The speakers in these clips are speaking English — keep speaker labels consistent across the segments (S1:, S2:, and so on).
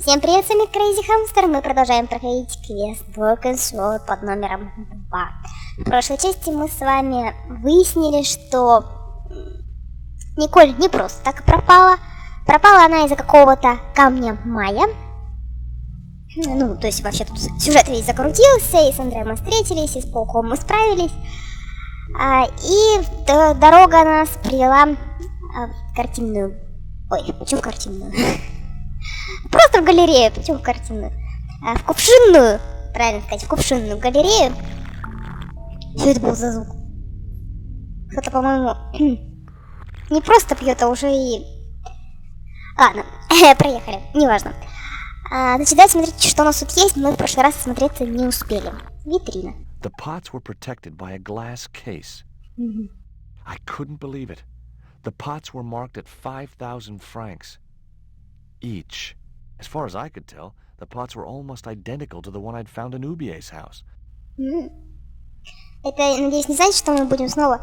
S1: Всем привет, с вами Crazy Hamster. Мы продолжаем проходить квест под номером 2. В прошлой части мы с вами выяснили, что Николь не просто так пропала. Пропала она из-за какого-то камня Майя. Ну, то есть вообще тут сюжет весь закрутился, и с Андреем мы встретились, и с пауком мы справились. И дорога нас привела в картинную... Ой, почему картинную? Просто в галерею, почему в картинную? В кувшинную, правильно сказать, в кувшинную галерею. Что это был за звук? Кто-то, по-моему, не просто пьет, а уже и... Ладно, проехали, неважно. Значит, давайте смотрите, что у нас тут есть. Мы в прошлый раз смотреться не успели. Витрина.
S2: The pots were protected by a glass case. I couldn't believe it. The pots were marked at 5,000 francs each. As far as I could tell, the pots were almost identical to the one I'd found in Ubier's house.
S1: Это, надеюсь, не значит, что мы будем снова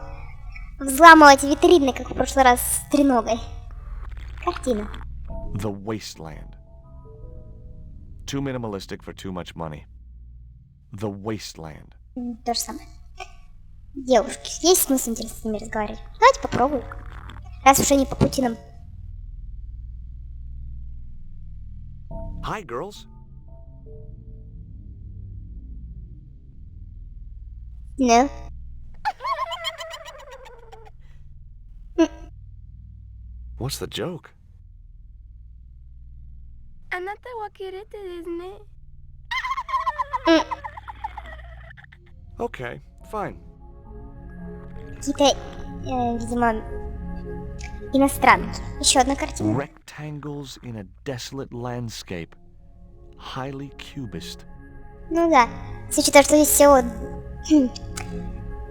S1: взламывать витрины, как в прошлый раз с треногой. Картина.
S2: The Wasteland. Too minimalistic for too much money. The Wasteland.
S1: То же самое. Девушки, есть смысл интересно с ними разговаривать? Давайте попробуем. Раз уж они по пути нам.
S2: Hi, girls.
S1: No.
S2: What's the joke?
S3: あなたはキレてですね。
S2: Okay, fine.
S1: Какие-то, видимо, иностранки. Еще одна картина.
S2: Rectangles in a desolate landscape. Highly cubist.
S1: Ну да. Если учитывая, что здесь всего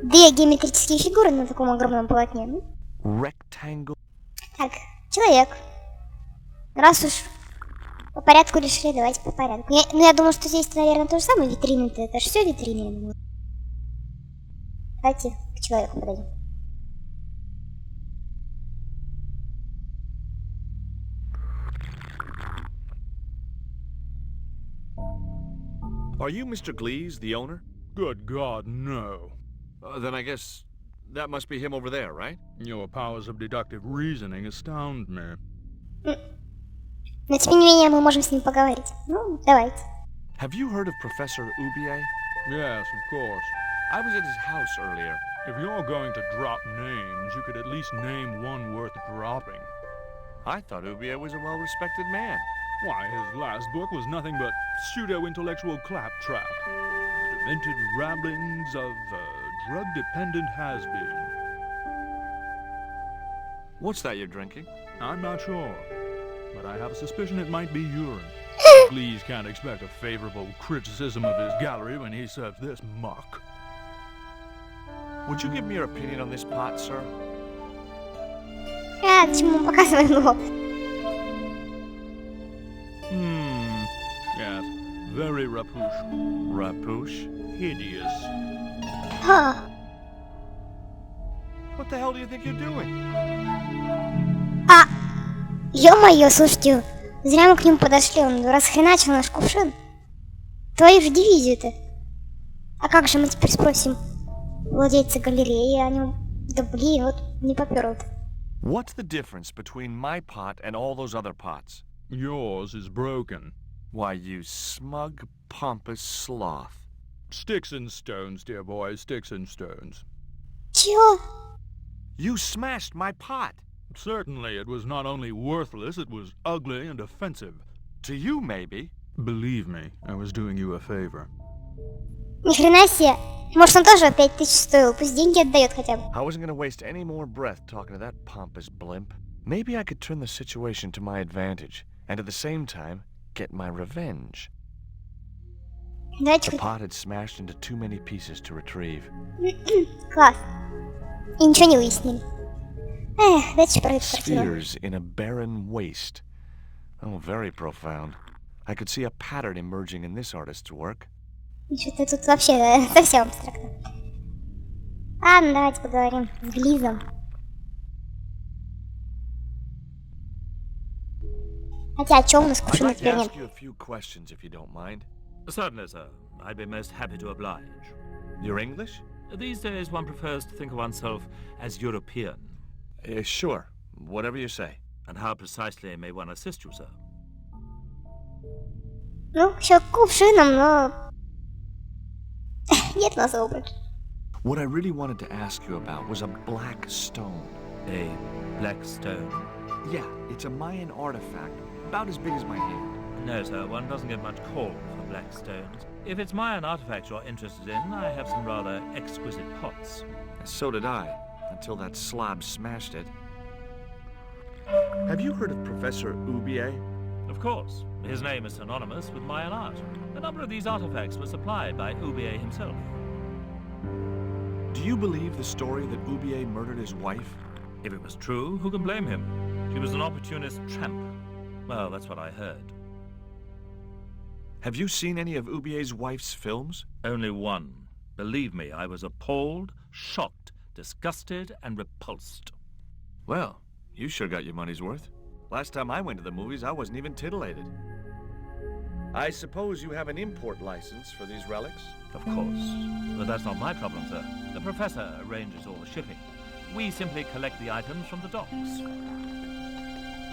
S1: две геометрические фигуры на таком огромном полотне.
S2: Rectangle.
S1: Так, человек. Раз уж по порядку решили, давайте по порядку. Я думаю, что здесь, наверное, то же самое. Витрины-то, это же все витрины, я думаю. Давайте к человеку подойдем.
S2: Are you Mr. Glees, the owner?
S4: Good God, no.
S2: Then I guess that must be him over there, right?
S4: Your powers of deductive reasoning astound me.
S1: Но тем не менее мы можем с ним поговорить. Ну, давайте.
S2: Have you heard of Professor Ubier?
S4: Yes, of course.
S2: I was at his house earlier.
S4: If you're going to drop names, you could at least name one worth dropping.
S2: I thought Ubier was a well-respected man.
S4: Why, his last book was nothing but pseudo-intellectual claptrap. Demented ramblings of a drug-dependent has-been.
S2: What's that you're drinking?
S4: I'm not sure, but I have a suspicion it might be urine. Please can't expect a favorable criticism of his gallery when he serves this muck.
S2: Would you give me your opinion on this pot, sir?
S1: Почему мы показываем его?
S4: Yes, very rapuche.
S2: Rapuche?
S4: Hideous.
S2: What the hell do you think you're doing?
S1: Ё-моё, слушайте, зря мы к нему подошли, он расхреначил наш кувшин. Твою же дивизию-то. А как же мы теперь спросим владельца галереи о нем? Да блин, вот не попёрло-то.
S2: What's the difference between my pot and all those other pots?
S4: Yours is broken.
S2: Why, you smug, pompous sloth.
S4: Sticks and stones, dear boy, sticks and stones.
S1: Чё?
S2: You smashed my pot.
S4: Certainly, it was not only worthless, it was ugly and offensive.
S2: To you, maybe.
S4: Believe me, I was doing you a favor.
S1: Ни хрена себе. Может, он тоже 5000 стоил, пусть деньги отдает хотя бы.
S2: I wasn't gonna waste any more breath talking to that pompous blimp. Maybe I could turn the situation to my advantage, and at the same time, get my revenge.
S1: Давайте
S2: The
S1: хоть...
S2: pot had smashed into too many pieces to retrieve.
S1: Класс. И ничего не выяснили. Эх, дайте про эту картину.
S2: Spheres in a barren waste. Oh, very profound. I could see a pattern emerging in this artist's work.
S1: Что-то тут вообще совсем абстрактно. Ладно, давайте поговорим с Глизом. Хотя, о чем у нас
S2: I'd
S1: кувшина
S2: like to
S1: теперь нет?
S2: ask you a few questions if you don't mind.
S5: Certainly, sir. I'd be most happy to oblige.
S2: You're English?
S5: These days, one prefers to think of oneself as European.
S2: Sure. Whatever you say.
S5: And how precisely may one assist you, sir?
S1: Ну, еще кувшином, но... Нет у нас его больше.
S2: What I really wanted to ask you about was a black stone.
S5: A black stone?
S2: Yeah, it's a Mayan artifact, about as big as my hand.
S5: No, sir, one doesn't get much call for black stones. If it's Mayan artifacts you're interested in, I have some rather exquisite pots.
S2: So did I, until that slob smashed it. Have you heard of Professor Ubier?
S5: Of course. His name is synonymous with Mayan art. A number of these artifacts were supplied by Ubier himself.
S2: Do you believe the story that Ubier murdered his wife?
S5: If it was true, who can blame him? She was an opportunist tramp. Well, that's what I heard.
S2: Have you seen any of Ubier's wife's films?
S5: Only one. Believe me, I was appalled, shocked, disgusted, and repulsed.
S2: Well, you sure got your money's worth. Last time I went to the movies, I wasn't even titillated. I suppose you have an import license for these relics?
S5: Of course. But that's not my problem, sir. The professor arranges all the shipping. We simply collect the items from the docks.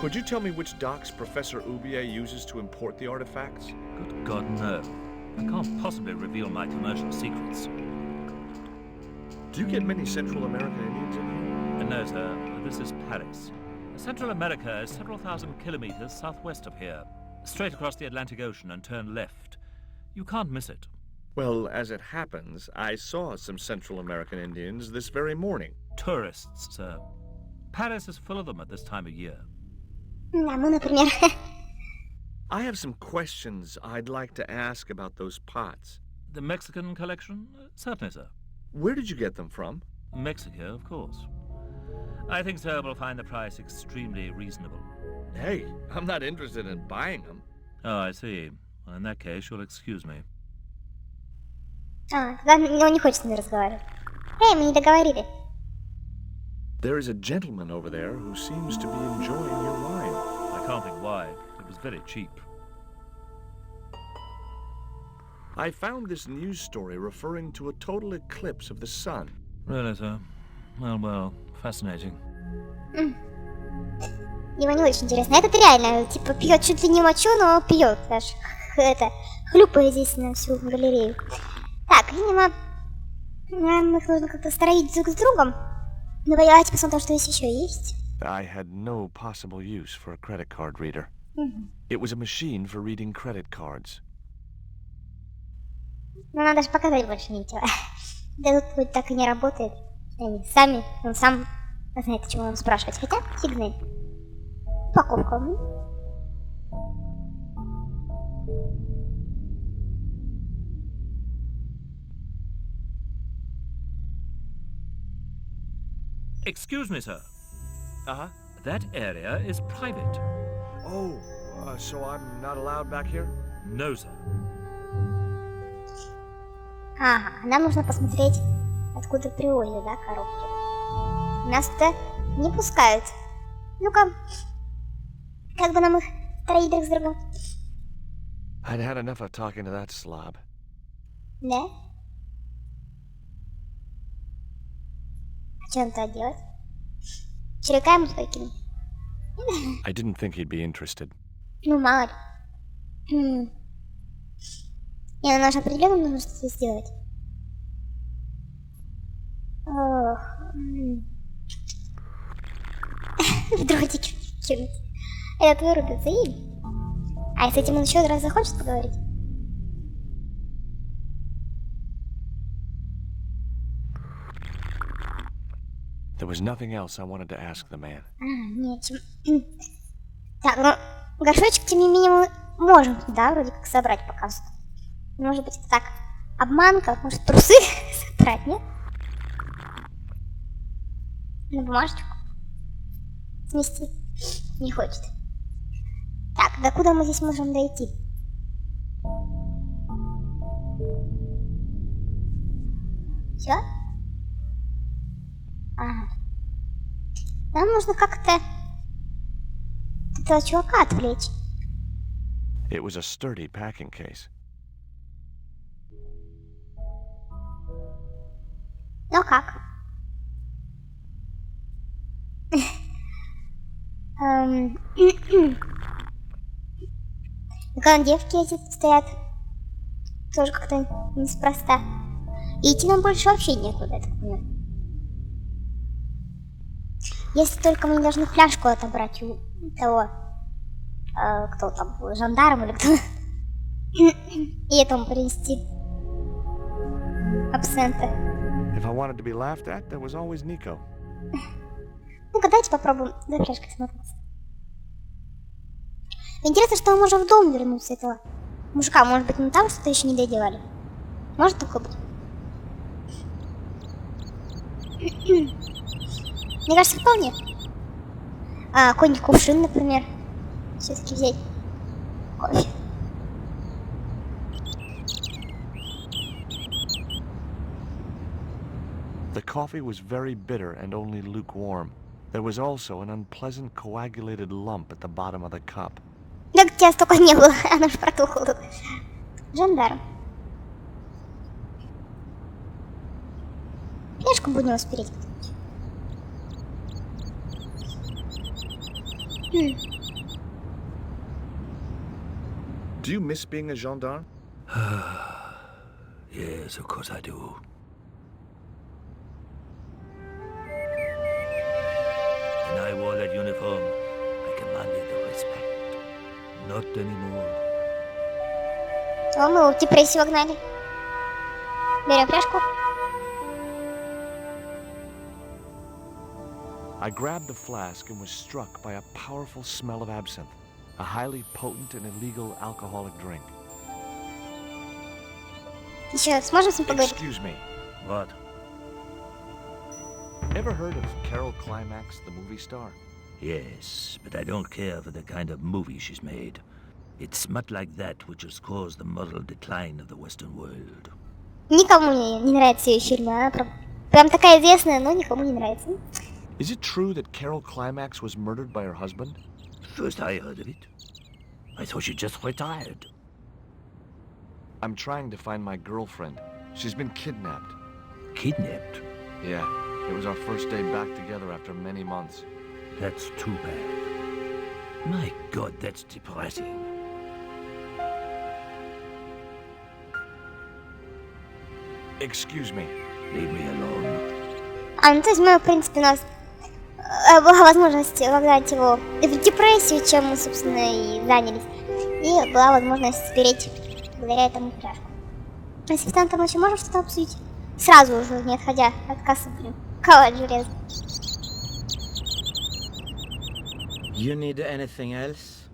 S2: Could you tell me which docks Professor Ubier uses to import the artifacts?
S5: Good God, no. I can't possibly reveal my commercial secrets.
S2: Do you get many Central American Indians in here?
S5: No, sir. This is Paris. Central America is several thousand kilometers southwest of here. Straight across the Atlantic Ocean and turn left. You can't miss it.
S2: Well, as it happens, I saw some Central American Indians this very morning.
S5: Tourists, sir. Paris is full of them at this time of year.
S1: Да, мы, например.
S2: I have some questions I'd like to ask about those pots.
S5: The Mexican collection? Certainly, sir.
S2: Where did you get them from?
S5: Mexico, of course. I think sir will find the price extremely reasonable.
S2: Hey, I'm not interested in buying them.
S5: Oh, I see. Well, in that case, you'll excuse me.
S1: Тогда он не хочет с нами разговаривать. Эй, мы не договорили.
S2: There is a gentleman over there who seems to be enjoying your wine.
S5: I can't think why. It was very cheap.
S2: I found this news story referring to a total eclipse of the sun.
S5: Really, sir? Well, fascinating.
S1: Его не очень интересно. Этот реально, типа, пьет чуть ли не мочу, но пьет даже. Это, хлюпая здесь на всю галерею. Так, видимо, нам их нужно как-то строить друг с другом. Ну, давайте посмотрим, что здесь еще есть.
S2: I had no possible use for a credit card reader. It was a machine for reading credit cards.
S1: Ну, нам даже показать больше нечего. Да тут вроде так и не работает. Они сами, он сам знает, чего нам спрашивать. Хотя, фиг знает. Упаковка.
S5: Excuse me, sir.
S2: Uh-huh.
S5: That area is private.
S2: Oh, so I'm not allowed back here?
S5: No, sir.
S1: Ага, нам нужно посмотреть, откуда привозят, да, коробки. Нас-то не пускают. Ну-ка, как бы нам их троить друг с другом?
S2: I'd had enough of talking to that slob.
S1: Да? А что нам-то делать? Червяка ему выкинуть?
S2: I didn't think he'd be interested.
S1: Ну, мало ли. Не, ну нам же определенно нужно что-то сделать. Ох. Дротики кинуть. Этот вырубится и... А с этим он еще раз захочет поговорить?
S2: There was nothing else I wanted to ask the man.
S1: Нечем. Так, ну, горшочек, тем не менее, мы можем, да, вроде как собрать пока что. Может быть, это так, обманка, может, трусы собрать, нет? На бумажечку. Смести не хочет. Так, до куда мы здесь можем дойти? Все? Ага. Нам нужно как-то этого чувака отвлечь.
S2: It was a sturdy packing case.
S1: Ну как? Когда девки эти стоят, тоже как-то неспроста. И идти нам больше вообще некуда, я так понимаю. Если только мы не должны фляжку отобрать у того, кто там был, жандарм или кто, и этому принести абсента.
S2: If I wanted to be laughed at, there was always Nico.
S1: Ну-ка, давайте попробуем за фляжкой смотреться. Интересно, что мы можем в дом вернуться этого мужика. Может быть, мы там что-то еще не доделали. Может такое быть? Мне кажется, вполне. Какой-нибудь кувшин, например. Все-таки взять кофе.
S2: The coffee was very bitter and only lukewarm. There was also an unpleasant coagulated lump at the bottom of the cup.
S1: Как тебя столько не было, оно ж протухло тут. Жандарм. Фляжку будем спереть.
S2: Do you miss being a gendarme?
S5: Yes, of course I do. When I wore that uniform, I commanded the respect. Not anymore.
S1: О, мы его в депрессию вогнали. Берем фляжку.
S2: I grabbed the flask and was struck by a powerful smell of absinthe, a highly potent and illegal alcoholic drink.
S1: Еще сможем с ним поговорить?
S2: Excuse me.
S5: What?
S2: Ever heard of Carol Climax, the movie star?
S5: Yes, but I don't care for the kind of movie she's made. It's smut like that which has caused the moral decline of the Western world.
S1: Никому не нравится ее фильм. Она прям такая известная, но никому не нравится.
S2: Is it true that Carol Climax was murdered by her husband?
S5: First I heard of it. I thought she just retired.
S2: I'm trying to find my girlfriend. She's been kidnapped.
S5: Kidnapped?
S2: Yeah, it was our first day back together after many months.
S5: That's too bad. My God, that's depressing.
S2: Excuse me.
S5: Leave me alone.
S1: Ну то есть мы, в принципе, у нас была возможность вогнать его в депрессию, чем мы, собственно, и занялись. И была возможность спереть благодаря этому фляжку. А с официантом мы еще можем что-то обсудить? Сразу уже, не отходя от кассы, блин. Ковать железо.
S6: You need anything else?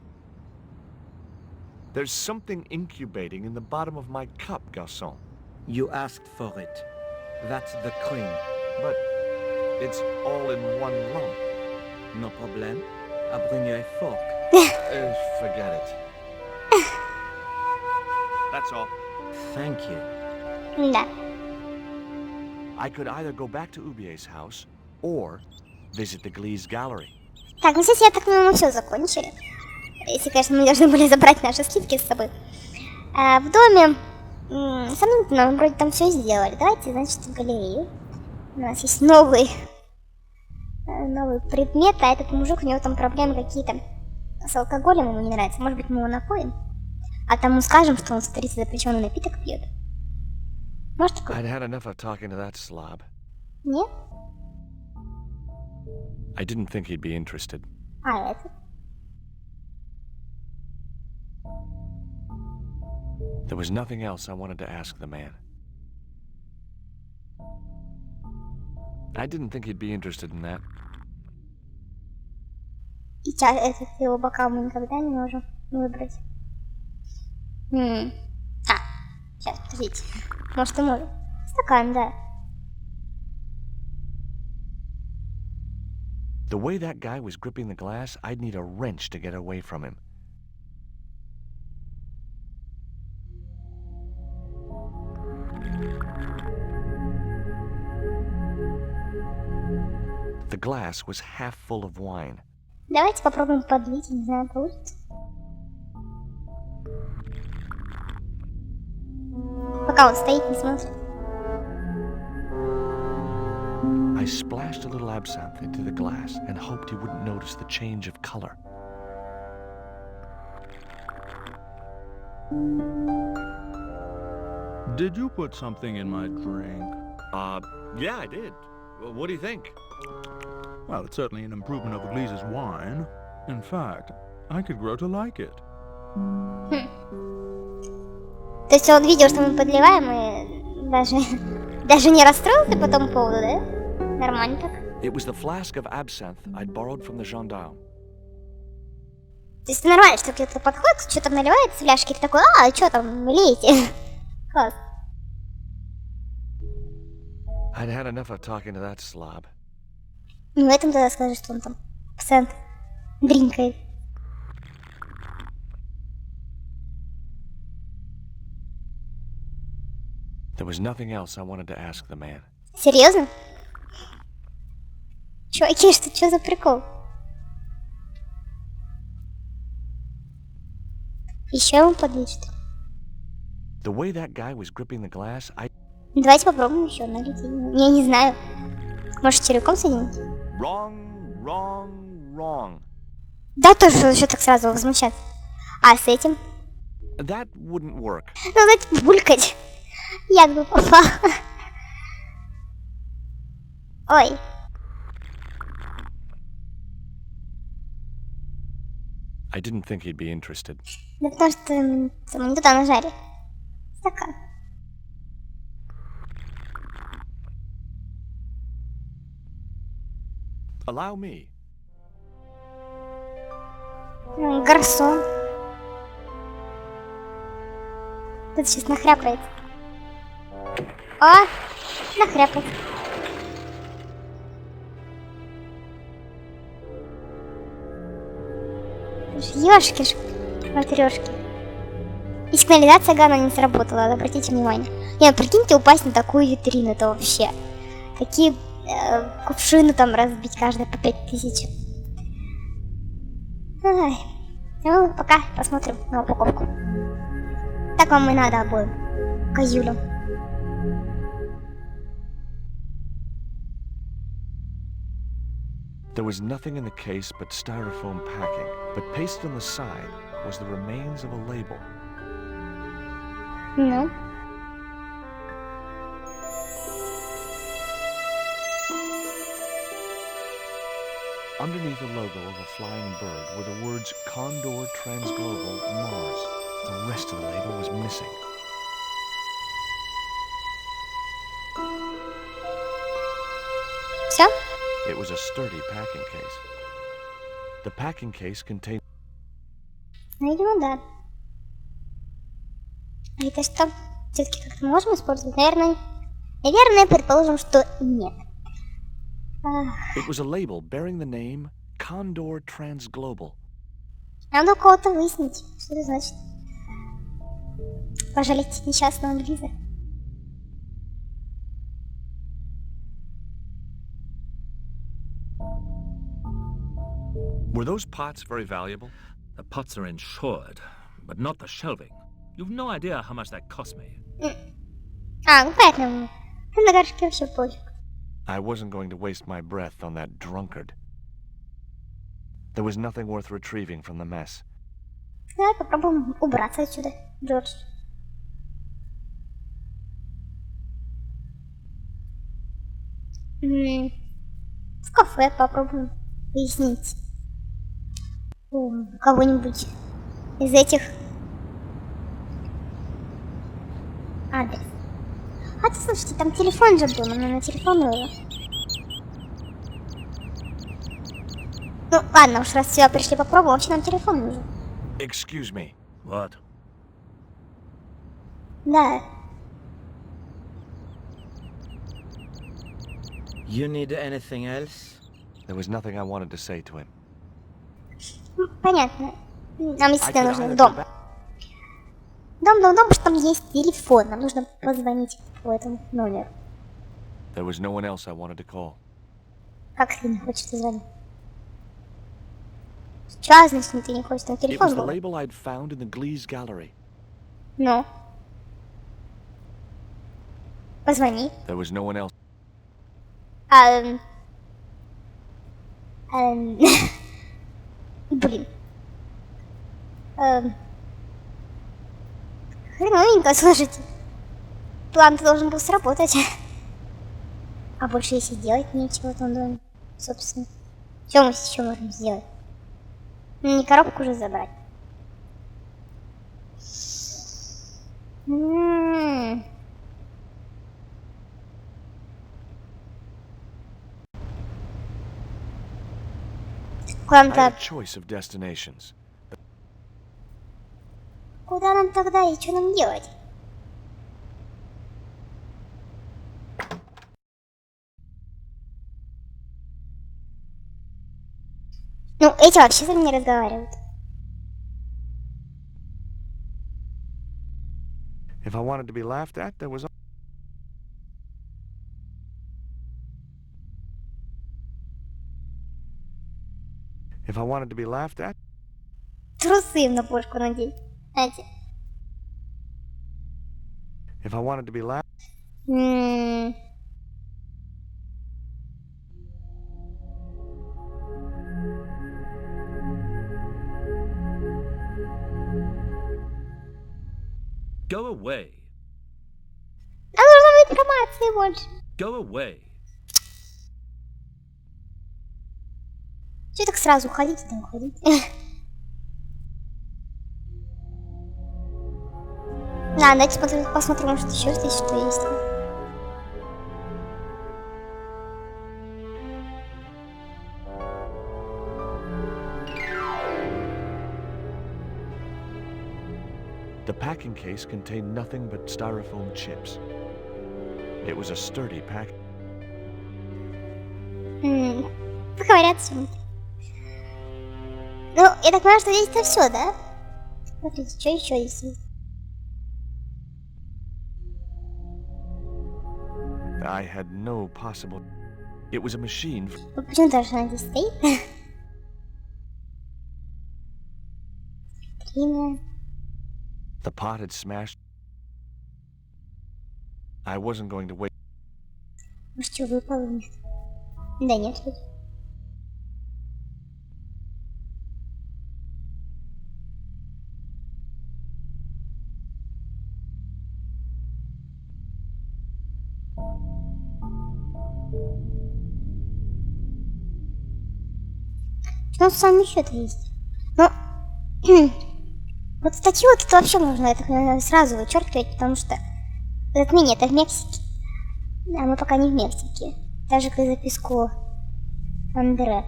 S2: There's something incubating in the bottom of my cup, garçon.
S6: You asked for it. That's the cream.
S2: But it's all in one lump.
S6: No problem. I'll bring you a fork.
S2: Forget it. That's all.
S6: Thank you.
S1: Да.
S2: I could either go back to Ubier's house or visit the Glee's gallery.
S1: Так, ну здесь, я так понимаю, мы все закончили. Если, конечно, мы должны были забрать наши сливки с собой. В доме со мной мы вроде там все сделали. Давайте, значит, в галерею. У нас есть новый предмет, а этот мужик, у него там проблемы какие-то с алкоголем, ему не нравится. Может быть, мы его напоим? А тому скажем, что он, смотрите, запрещенный напиток пьет. Может такое?
S2: I'd had enough of talking to that slob.
S1: Нет?
S2: I didn't think he'd be interested.
S1: А это?
S2: There was nothing else I wanted to ask the man. I didn't think he'd be interested in that.
S1: И этот его бокал мы никогда не можем выбрать. Сейчас, подождите. Может, и можем. Стакан, да.
S2: The way that guy was gripping the glass, I'd need a wrench to get away from him. The glass was half full of wine.
S1: Давайте попробуем подлить, не знаю, получится. Пока он стоит, не смотрит.
S2: I splashed a little absinthe into the glass and hoped he wouldn't notice the change of color.
S4: Did you put something in my drink?
S2: Yeah, I did. Well, what do you think?
S4: Well, it's certainly an improvement over Gleese's wine. In fact, I could grow to like it.
S1: То есть он видел, что мы подливаем, и даже не расстроился по тому поводу, да? Нормально так.
S2: It was the flask of absinthe I'd borrowed from the gendarme.
S1: То есть нормально, что кто-то подходит, что там наливает в фляжки, ты такой, что там, лейте. Класс.
S2: I'd had enough of talking to that slob.
S1: Ну, в этом тогда скажешь, что он там абсент дринкает.
S2: There was nothing else I wanted to ask the man.
S1: Серьезно? Чуваки, что за прикол? Еще ему подлить, что ли?
S2: The way that guy was gripping the glass,
S1: Давайте попробуем еще налить. Я не знаю. Может, червяком соединить?
S2: Wrong.
S1: Да, тоже еще так сразу возмущаться. А с этим?
S2: That wouldn't work.
S1: Ну, знаете, булькать. Як бы попал. Ой.
S2: I didn't think he'd be interested.
S1: Да потому что мы не туда нажали. Стакан.
S2: Allow me.
S1: Гарсон. Тут сейчас нахряпает. О, нахряпает. Ёшки ж, матрёшки. И сигнализация Гана не сработала, обратите внимание. Не, прикиньте, упасть на такую витрину, это вообще. Такие кувшины там разбить, каждая по 5000. Ай. Ну, пока посмотрим на упаковку. Так вам и надо обоим. Козюлям.
S2: There was nothing in the case but styrofoam packing, but pasted on the side was the remains of a label.
S1: Ну.
S2: Underneath the logo of a flying bird were the words Condor Transglobal Mars. The rest of the label was missing.
S1: Все?
S2: It was a sturdy packing case. The packing case contained...
S1: Видимо, да. А это что? Все-таки как-то можем использовать? Наверное, предположим, что нет.
S2: It was a label bearing the name Condor Transglobal.
S1: Надо у кого-то выяснить, что это значит. Пожалеть несчастного Лизы.
S2: Were those pots very valuable?
S5: The pots are insured, but not the shelving. You've no idea how much that cost me.
S1: Ну поэтому. Ты на горшке вообще пофиг.
S2: I wasn't going to waste my breath on that drunkard. There was nothing worth retrieving from the mess.
S1: Давай попробуем убраться отсюда, Джордж. В кафе попробуем выяснить у кого-нибудь из этих адрес. А ты слушайте, там телефон же был, мы на телефон уже. Ну ладно, уж раз сюда пришли попробуем, вообще нам телефон нужен.
S2: Excuse me.
S5: What?
S1: Да.
S6: You need anything else?
S2: There was nothing I wanted to say to him.
S1: Понятно. Нам действительно нужен дом. Дом, потому что там есть телефон. Нам нужно позвонить по этому номеру.
S2: There was no one else I wanted to call.
S1: Как ты не хочешь звонить? Что значит, ты не хочешь? Там
S2: It
S1: телефон
S2: was the
S1: был.
S2: label I'd found in the Glee's gallery.
S1: Ну. Позвони.
S2: There was no one else.
S1: Блин. Хреновенько, слушайте. План должен был сработать. А больше если делать нечего в том доме, собственно. Что мы еще можем сделать? Ну, не коробку уже забрать.
S2: I had
S1: Куда
S2: a choice of destinations.
S1: нам тогда и что нам делать? Ну, эти вообще со мной не разговаривают.
S2: If I wanted to be laughed at, there was... If I wanted to be laughed at,
S1: Трусы им на пушку надеть. Знаете.
S2: if I wanted to be laughed...
S5: Go away.
S1: Нам нужно быть информации больше.
S5: Go away.
S1: Че так сразу уходите, да уходите. На, давайте посмотрим, может еще здесь что есть.
S2: The packing case contained nothing but styrofoam chips. It was a sturdy pack.
S1: Говорят все. Ну, я так понимаю, что здесь-то все, да? Смотрите, что еще здесь есть?
S2: I had no possible... It was a machine...
S1: Ну, почему даже она здесь стоит? Витрина.
S2: The pot had smashed. I wasn't going to wait.
S1: Может, что выпало у них? Да нет, вроде. Что у нас сам еще-то есть? Ну, вот статью вот это вообще можно это сразу вычеркивать, потому что этот мини это в Мексике. А мы пока не в Мексике. Даже как записку Андре.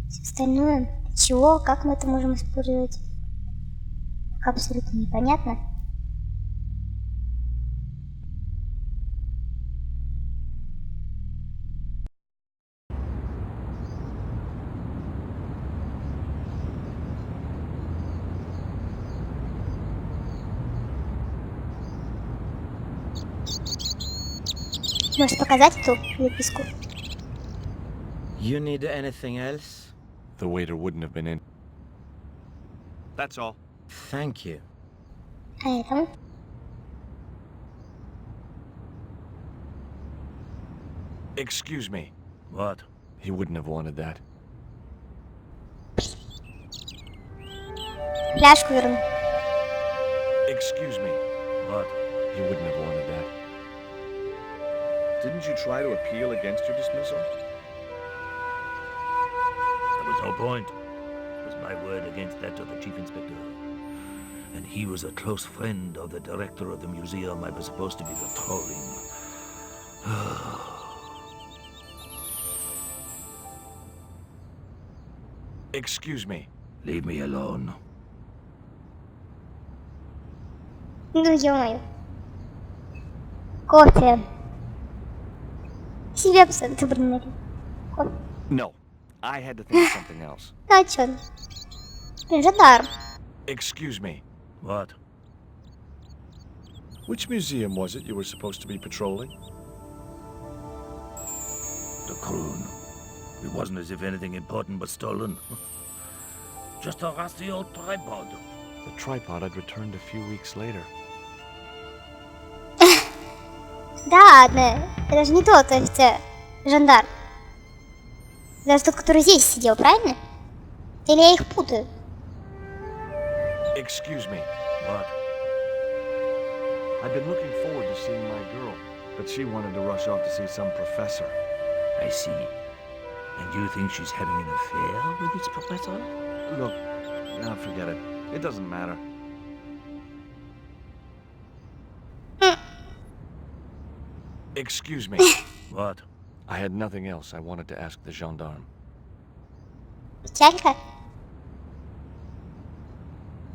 S1: Все остальное, чего, как мы это можем использовать, пока абсолютно непонятно. Может показать эту выписку?
S6: You need anything else?
S2: The waiter wouldn't have been in. That's all.
S6: Thank you.
S1: А этому?
S2: Excuse me.
S5: What?
S2: He wouldn't have wanted that.
S1: Фляжку верну.
S2: Excuse me.
S5: What?
S2: He wouldn't have wanted that. Didn't you try to appeal against your dismissal?
S5: There was no point. It was my word against that of the chief inspector. And he was a close friend of the director of the museum I was supposed to be patrolling.
S2: Excuse me.
S5: Leave me alone.
S1: Ну, ё-моё. Кофе. Себе абсолютно брынали. Кофе.
S2: No. I had to think of something else.
S1: А чё? Блин, жандарм.
S2: Excuse me.
S5: What?
S2: Which museum was it you were supposed to be patrolling?
S5: The croon. It wasn't as if anything important was stolen. Just a rusty old tripod.
S2: The tripod I'd returned a few weeks later.
S1: Да ладно, это же не тот офицер, жандарм. Это же тот, который здесь сидел, правильно? Или я их путаю?
S2: Excuse me.
S5: What?
S2: I've been looking forward to seeing my girl, but she wanted to rush off to see some professor.
S5: I see. And you think she's having an affair with this professor?
S2: Look, nah, forget it. It doesn't matter. Excuse me.
S5: What?
S2: I had nothing else I wanted to ask the gendarme.
S1: Печалька?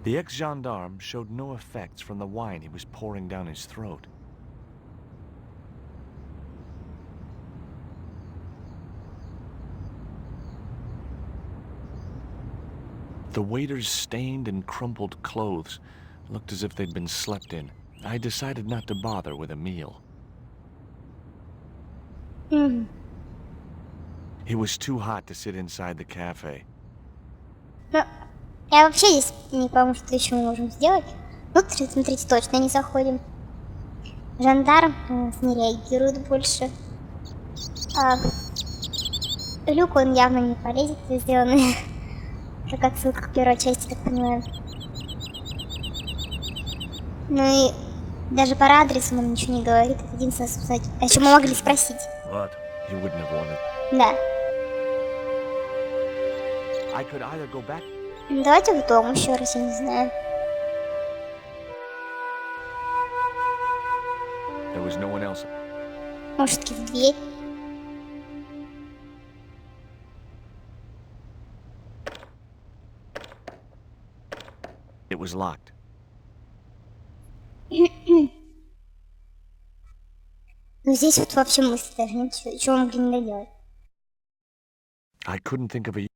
S2: The ex-gendarme showed no effects from the wine he was pouring down his throat. The waiter's stained and crumpled clothes looked as if they'd been slept in. I decided not to bother with a meal. It was too hot to sit inside the cafe.
S1: Ну, я вообще здесь не пойму, что еще мы можем сделать. Внутрь, смотрите, точно не заходим. Жандарм на нас не реагирует больше. Люк он явно не полезет, это сделано как отсылка к первой части, так понимаю. Ну и даже по адресу нам ничего не говорит. Это единственное, собственно, о чем мы могли спросить.
S5: What?
S2: You wouldn't have wanted.
S1: Да.
S2: I could either go back.
S1: Давайте в дом еще раз, я не знаю.
S2: There was no one else.
S1: Может, таки в дверь.
S2: It was locked.
S1: Ну здесь вот вообще мысли даже нет, чего мы могли не доделать.
S2: I couldn't think of a...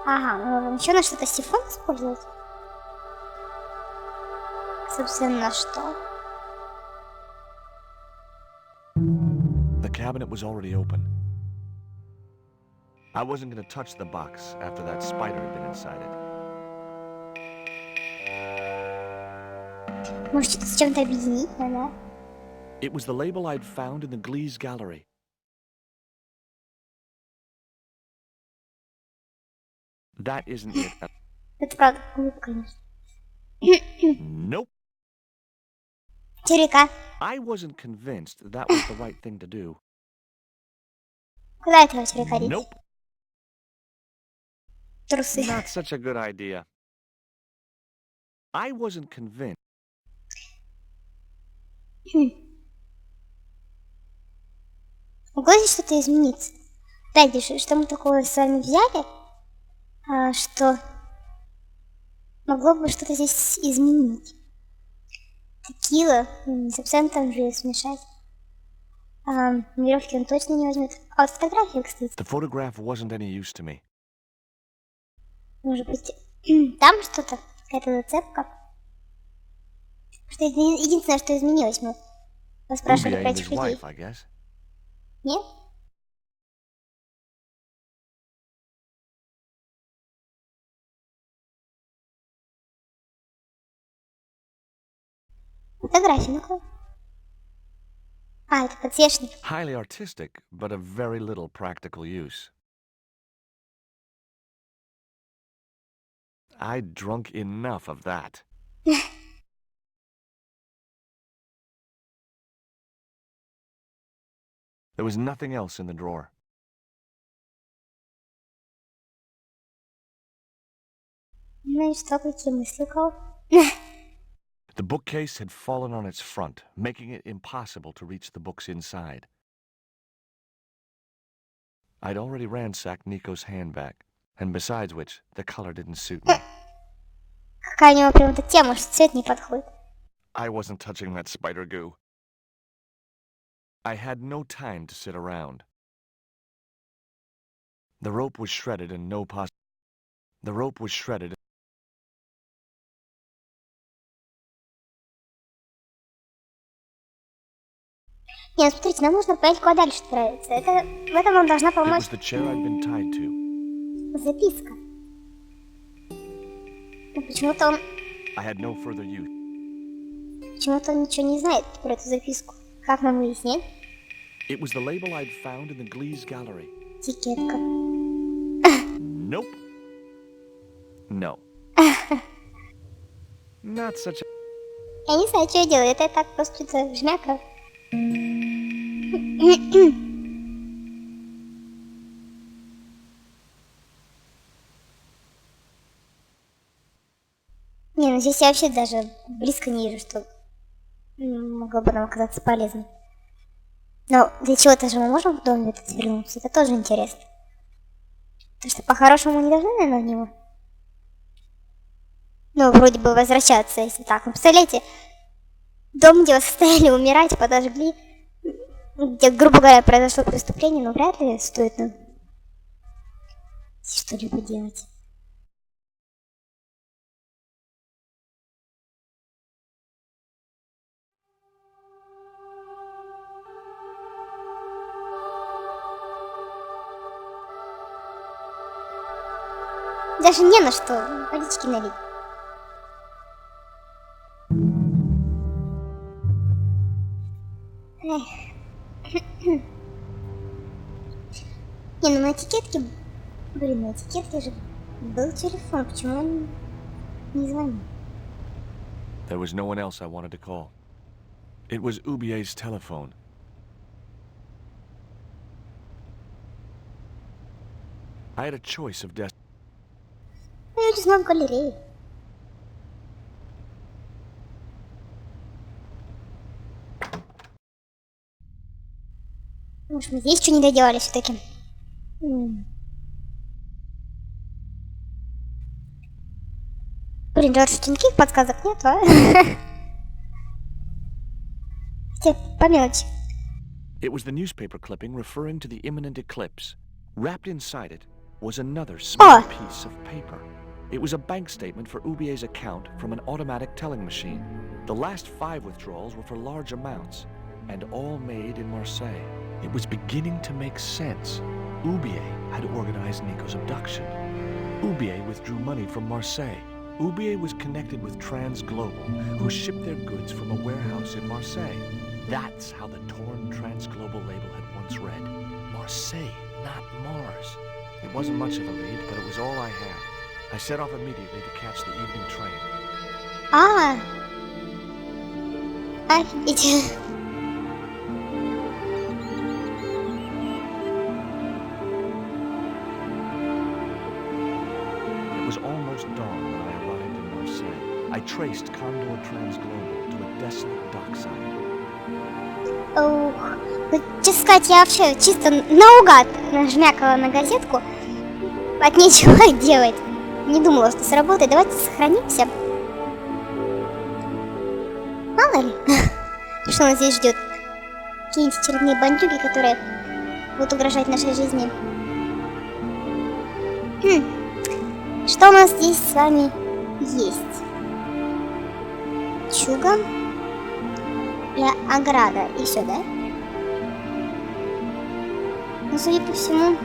S1: Ага, мы можем еще на что-то сифон использовать. Собственно, на что?
S2: The cabinet was already open. I wasn't going to touch the box after that spider had been inside it.
S1: Может, что-то с чем-то объединить надо?
S2: It was the label I'd found in the Glee's gallery. That isn't it.
S1: Это правда глупо, конечно.
S2: Nope.
S1: Терека.
S2: I wasn't convinced that was the right thing to do.
S1: Куда этого терека деть?
S2: Nope.
S1: Трусы.
S2: Not such a good idea. I wasn't convinced.
S1: Могло здесь что-то измениться? Опять же, что мы такое с вами взяли, что могло бы что-то здесь изменить? Текила, с абсентом же смешать. Веревки он точно не возьмет. А вот фотография, кстати.
S2: The photograph wasn't any use to me.
S1: Может быть, там что-то? Какая-то зацепка? Что это единственное, что изменилось. Мы спрашивали
S2: Ruby
S1: про
S2: and
S1: этих
S2: his
S1: людей.
S2: wife, I guess.
S1: Нет? Фотография, ну-ка. Это подсвечник.
S2: Highly artistic, but of very little practical use. I'd drunk enough of that. There was nothing else in the drawer.
S1: Ну и что, какие мысли у кого?
S2: The bookcase had fallen on its front, making it impossible to reach the books inside. I'd already ransacked Nico's handbag, and besides which, the color didn't suit me.
S1: Какая у него прям эта тема, что цвет не подходит.
S2: I wasn't touching that spider goo. I had no time to sit around. The rope was shredded and The rope was shredded.
S1: Нет, смотрите, нам нужно понять, куда дальше отправиться. В этом нам должна
S2: It
S1: помочь
S2: was the chair I'd been tied to.
S1: Записка. Но почему-то он...
S2: I had no further use.
S1: Почему-то он ничего не знает про эту записку. Как нам выяснить?
S2: It was the label I'd found in the Glee's gallery.
S1: Этикетка.
S2: Nope. No. Not such a...
S1: Я не знаю, что я делаю. Это так просто это жмяка. Не, ну здесь я вообще даже близко не вижу, что могло бы нам оказаться полезным. Но для чего-то же мы можем в доме этот вернуться, это тоже интересно. Потому что по-хорошему мы не должны, наверное, в него. Ну, вроде бы возвращаться, если так. Ну, представляете, дом, где вас заставили умирать, подожгли, где, грубо говоря, произошло преступление, но вряд ли стоит нам что-либо делать. Даже не на что водички налить. Не, ну на этикетке... Блин, на этикетке же был телефон. Почему он не звонил?
S2: There was no one else I wanted to call. It was Ubier's telephone. I had a choice of destiny.
S1: Я не знаю, в галерее. Может, мы здесь что не доделали все-таки? Блин, Джордж, никаких подсказок нет, а? Хотя по мелочи.
S2: It was the newspaper clipping referring to the imminent eclipse. Wrapped inside it was another small piece of paper. It was a bank statement for Ubier's account from an automatic telling machine. The last 5 withdrawals were for large amounts, and all made in Marseille. It was beginning to make sense. Ubier had organized Nico's abduction. Ubier withdrew money from Marseille. Ubier was connected with Transglobal, who shipped their goods from a warehouse in Marseille. That's how the torn Transglobal label had once read. Marseille, not Mars. It wasn't much of a lead, but it was all I had. I set off immediately to catch the evening train.
S1: Офигеть.
S2: It was almost dawn when I arrived in Marseille. I traced Condor Transglobal to a desolate dockside.
S1: Ух, ну, честно сказать, я вообще чисто наугад нажмякала на газетку. От нечего делать. Не думала, что сработает. Давайте сохранимся. Мало ли, что нас здесь ждет. Какие-нибудь очередные бандюги, которые будут угрожать нашей жизни. Что у нас здесь с вами есть? Чуга и ограда. И все, да? Ну, судя по всему,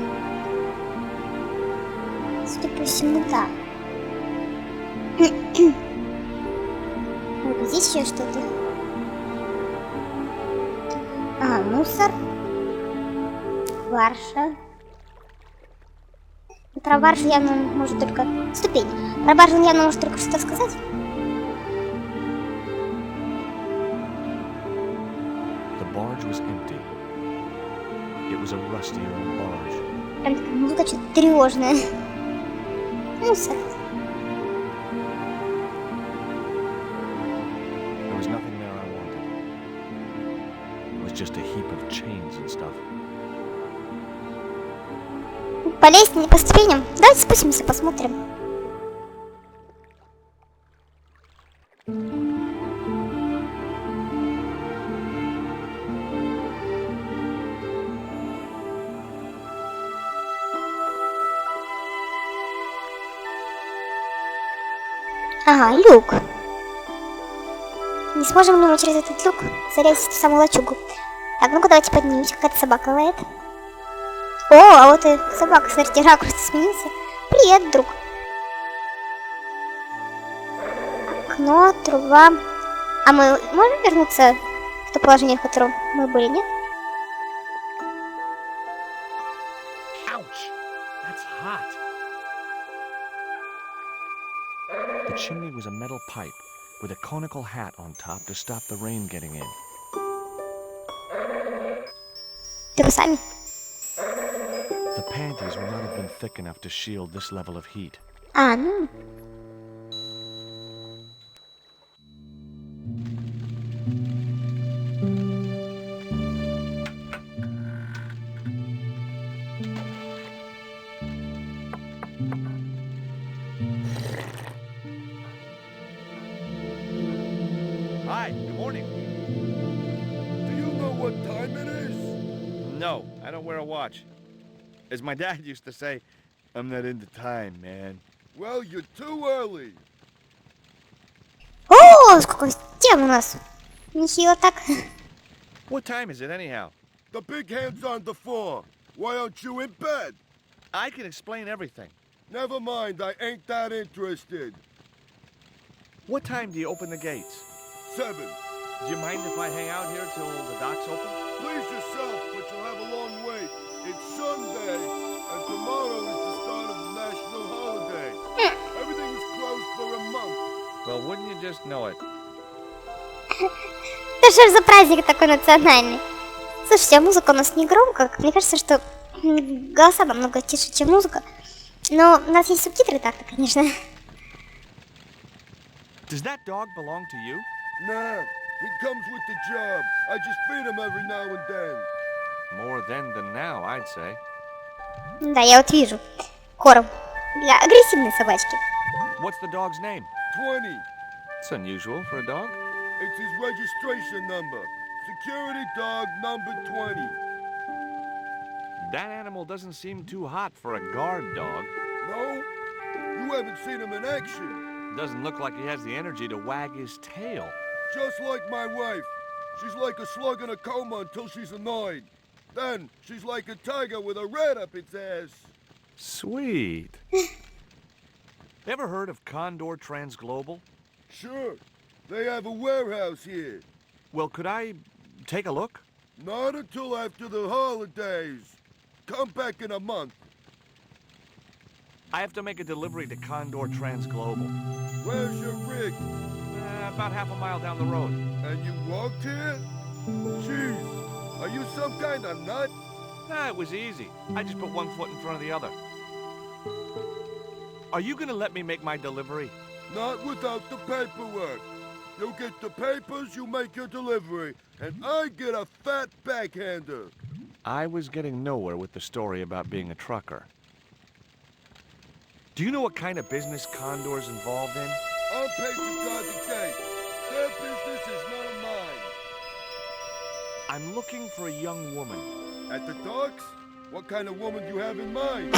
S1: да. Вот здесь еще что-то. Мусор. Баржа. Про баржу явно может только... Ступень. Про баржу он явно может только что-то сказать.
S2: The barge was empty. It was a rusty old barge.
S1: Прям такая музыка что-то тревожная. Мусор.
S2: There was nothing there I wanted. It was just a heap of chains and stuff.
S1: По лестнице, по ступеням. Давайте спустимся, посмотрим. Ага, люк. Не сможем ли мы через этот люк залезть в ту самую лачугу? Так, ну-ка давайте поднимемся. Какая-то собака лает. О, а вот и собака, смотрите, ракурс сменился. Привет, друг. Окно, труба. А мы можем вернуться в то положение, в котором мы были, нет?
S2: Ouch! That's hot. The chimney was a metal pipe with a conical hat on top to stop the rain getting in.
S1: Трусами.
S2: The panties would not have been thick enough to shield this level of heat.
S1: А, ну.
S2: Hi, good morning.
S7: Do you know what time it is?
S2: No, I don't wear a watch. As my dad used to say, I'm not into time, man.
S7: Well, you're too early.
S1: О, сколько стен у нас. Нехило так.
S2: What time is it anyhow?
S7: The big hand's on the floor. Why aren't you in bed?
S2: I can explain everything.
S7: Never mind, I ain't that interested.
S2: What time do you open the gates?
S7: 7.
S2: Do you mind if I hang out here till the docks open?
S7: Please yourself, but you'll have a long wait. It's Sunday, and tomorrow is the start of the national holiday. Everything is closed for a month.
S2: Well, wouldn't you just know it?
S1: Это что ж за праздник такой национальный? Слушайте, а музыка у нас не громко. Мне кажется, что голоса намного тише, чем музыка. Но у нас есть субтитры так-то, конечно.
S2: Does that dog belong to you?
S7: Nah, he comes with the job. I just feed him every now and then.
S2: More then than now, I'd say.
S1: Да, я вот вижу. Корм для агрессивной собачки.
S2: What's the dog's name?
S7: 20.
S2: It's unusual for a dog.
S7: It's his registration number. Security dog number 20.
S2: That animal doesn't seem too hot for a guard dog.
S7: No? You haven't seen him in action.
S2: Doesn't look like he has the energy to wag his tail.
S7: Just like my wife. She's like a slug in a coma until she's annoyed. Then she's like a tiger with a rat up its ass.
S2: Sweet. Ever heard of Condor Transglobal?
S7: Sure. They have a warehouse here.
S2: Well, could I take a look?
S7: Not until after the holidays. Come back in a month.
S2: I have to make a delivery to Condor Transglobal.
S7: Where's your rig?
S2: About half a mile down the road.
S7: And you walked here? Jeez, are you some kind of nut?
S2: It was easy. I just put one foot in front of the other. Are you gonna let me make my delivery?
S7: Not without the paperwork. You get the papers, you make your delivery, and I get a fat backhander.
S2: I was getting nowhere with the story about being a trucker. Do you know what kind of business Condor's involved in?
S7: I'm paid to guard the gate. Their business is none of mine.
S2: I'm looking for a young woman.
S7: At the docks? What kind of woman do you have in mind?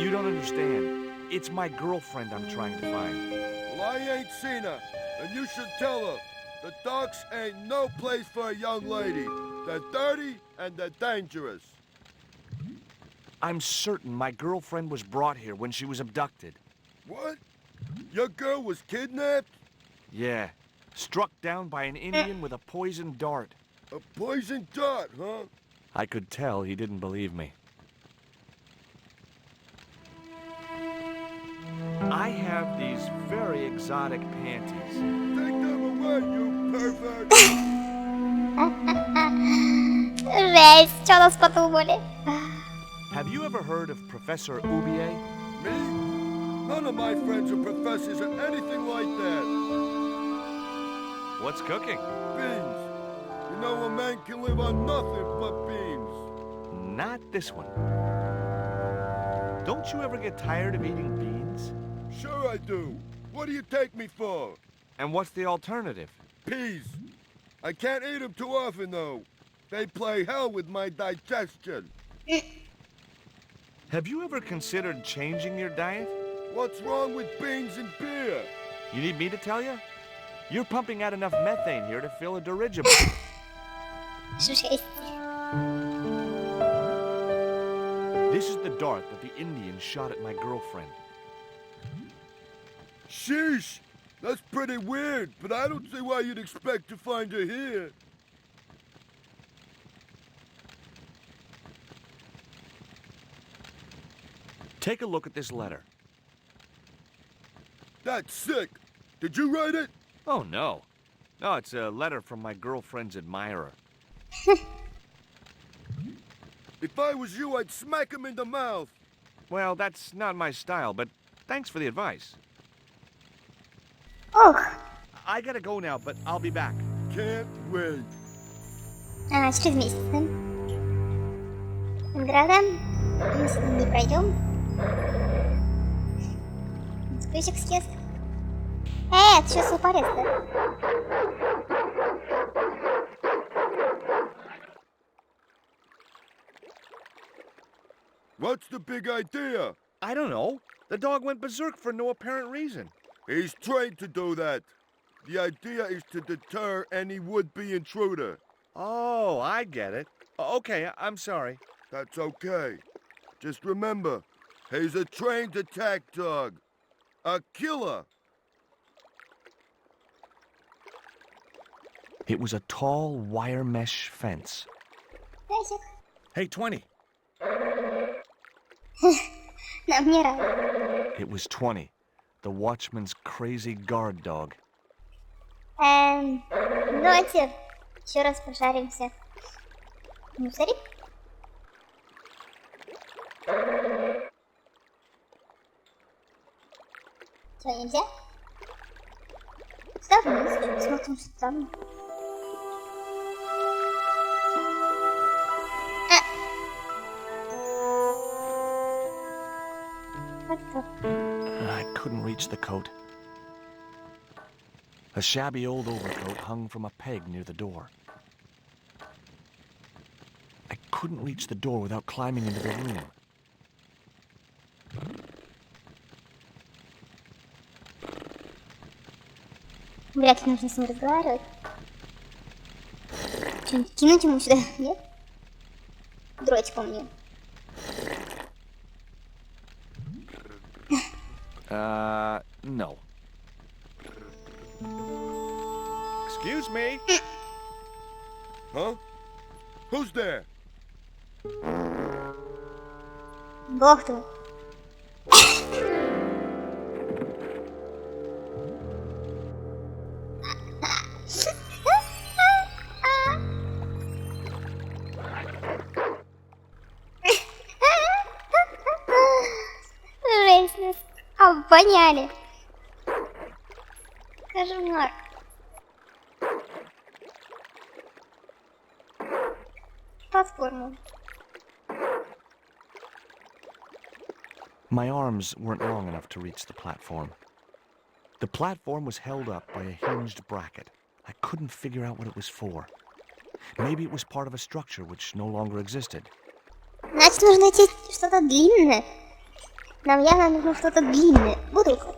S2: You don't understand. It's my girlfriend I'm trying to find.
S7: Well, I ain't seen her, and you should tell her. The docks ain't no place for a young lady. They're dirty and they're dangerous.
S2: I'm certain my girlfriend was brought here when she was abducted.
S7: What? Your girl was kidnapped?
S2: Yeah. Struck down by an Indian with a poisoned dart.
S7: A poison dart, huh?
S2: I could tell he didn't believe me. I have these very exotic panties.
S7: Take them away, you pervert!
S1: Жесть, что нас подумали?
S2: Have you ever heard of Professor Oubier?
S7: Me? None of my friends are professors or anything like that.
S2: What's cooking?
S7: Beans. You know a man can live on nothing but beans.
S2: Not this one. Don't you ever get tired of eating beans?
S7: Sure I do. What do you take me for?
S2: And what's the alternative?
S7: Peas. I can't eat them too often, though. They play hell with my digestion.
S2: Have you ever considered changing your diet?
S7: What's wrong with beans and beer?
S2: You need me to tell you? You're pumping out enough methane here to fill a dirigible.
S1: Жесть.
S2: This is the dart that the Indians shot at my girlfriend.
S7: Sheesh! That's pretty weird, but I don't see why you'd expect to find her here.
S2: Take a look at this letter.
S7: That's sick. Did you write it?
S2: Oh, no. No, it's a letter from my girlfriend's admirer.
S7: If I was you, I'd smack him in the mouth.
S2: Well, that's not my style, but thanks for the advice.
S1: Ох.
S2: I gotta go now, but I'll be back.
S7: Can't wait.
S1: Через месяц, да? Награда. Мы с ним не пройдем. Ключик съест. Это сейчас упорез, да?
S7: What's the big idea?
S2: I don't know. The dog went berserk for no apparent reason.
S7: He's trained to do that. The idea is to deter any would-be intruder.
S2: Oh, I get it. Okay, I'm sorry.
S7: That's okay. Just remember, he's a trained attack dog. A killer.
S2: It was a tall wire mesh fence.
S1: Песик.
S2: Hey, 20.
S1: Нам не рад.
S2: It was 20. The watchman's crazy guard dog.
S1: Давайте еще раз пошаримся. Мусорик. Что, нельзя? Ставь вниз, смотрим, что там.
S2: I couldn't reach the coat. A shabby old overcoat hung from a peg near the door. I couldn't reach the door without climbing into the room.
S1: Вряд ли нужно с ним разговаривать. Что-нибудь кинуть ему сюда, нет? Дротик у меня.
S2: No. Excuse me?
S7: Huh? Who's there?
S1: Бог ты. Жесть, нас обоняли. Кошмар. Платформу.
S2: My arms weren't long enough to reach the platform. The platform was held up by a hinged bracket. I couldn't figure out what it was for. Maybe it was part of a structure which no longer existed.
S1: Значит, нужно найти что-то длинное. Нам явно нужно что-то длинное. Бутылка.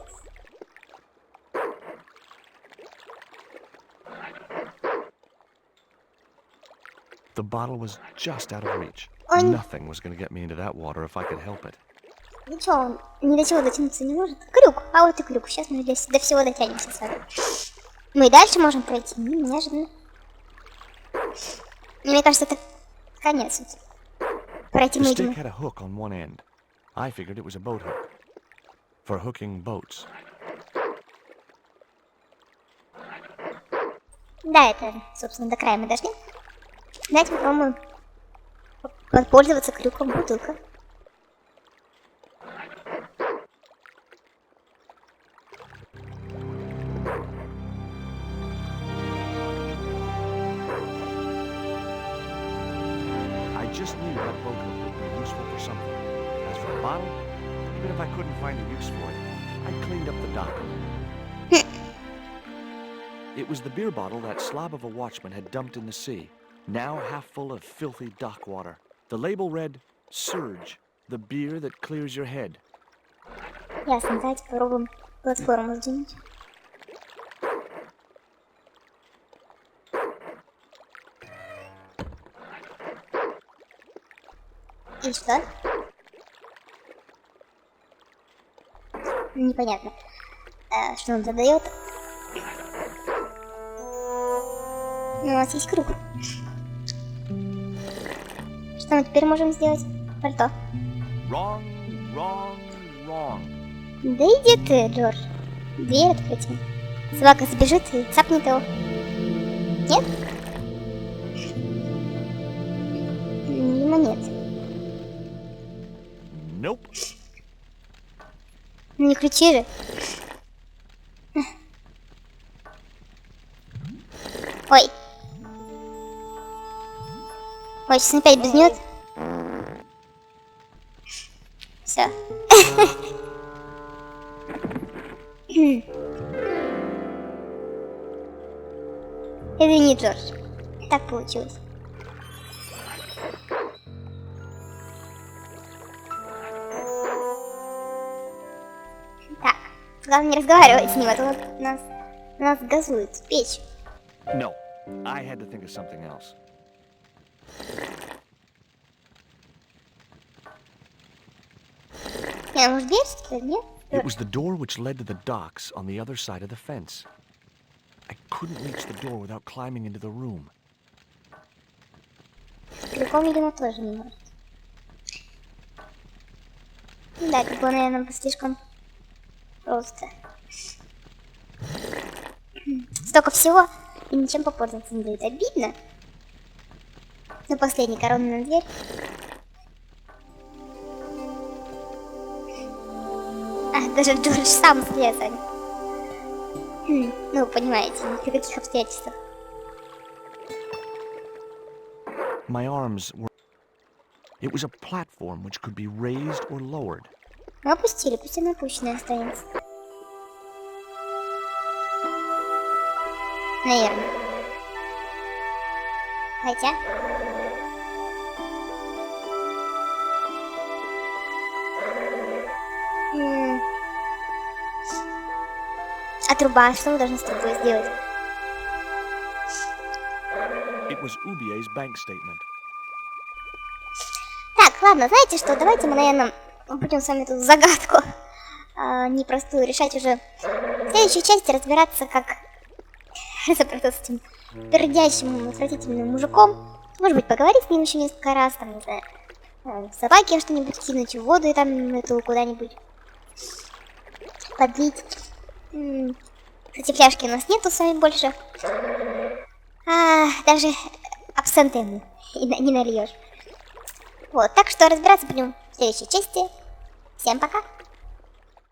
S2: The bottle was just out of reach.
S1: Он-
S2: Nothing was going to get me into that water if I could help it.
S1: Ничего, он ни до чего дотянуться не может. Крюк. А вот и крюк. Сейчас мы до всего дотянемся с вами. Мы и дальше можем пройти. Неожиданно. Мне кажется, это конец. Пройти
S2: The
S1: мы
S2: stick
S1: идем.
S2: had a hook on one end. I figured it was a boat hook. For hooking boats.
S1: Да, это, собственно, до края мы дошли. Давайте попробуем воспользоваться крюком бутылка.
S2: I just knew that boat hook would be useful for something. As for the bottle, even if I couldn't find a use for it, I cleaned up the dock. It was the beer bottle that slob of a watchman had dumped in the sea, now half full of filthy dock water. The label read, Surge, the beer that clears your head.
S1: Ясно, давайте попробуем платформу сдвинуть. И что? Непонятно, что он задает. У нас есть круг. Что мы теперь можем сделать? Пальто.
S2: Wrong, wrong, wrong.
S1: Да иди ты, Джордж. Дверь открыть. Собака сбежит и цапнет его. Нет? Видимо, нет.
S2: Nope.
S1: Ну не ключи же. Ой. Ой, сейчас опять бзнет. Все. Извини, Джордж. Так получилось. Так, главное не разговаривать с ним, а то вот нас газует печь.
S2: No, I had to think of something else.
S1: Не, может дверь что-то, нет?
S2: It was the door which led to the docks on the other side of the fence. I couldn't reach the door without climbing into the room.
S1: Крюком, видимо, тоже не может. Да, это было, наверное, слишком просто. Столько всего, и ничем попользоваться не дают. Обидно. Но последний коронный на дверь. Даже Джордж сам слез. Ну, понимаете, ни при каких обстоятельствах.
S2: My arms were... It was a platform which could be raised or lowered.
S1: Мы опустили, пусть она опущенная останется. Наверное. Хотя... А труба, что мы должны с трубой сделать?
S2: It was Ubier's bank statement.
S1: Так, ладно, знаете что, давайте мы, наверное, будем с вами эту загадку непростую решать уже в следующей части, разбираться, как разобраться с этим пердящим, отвратительным мужиком. Может быть, поговорить с ним еще несколько раз, там, не знаю, собаке что-нибудь кинуть в воду и там эту куда-нибудь подлить. Кстати, фляжки у нас нету с вами больше. Даже абсента ему не нальешь. Вот, так что разбираться будем в следующей части. Всем пока!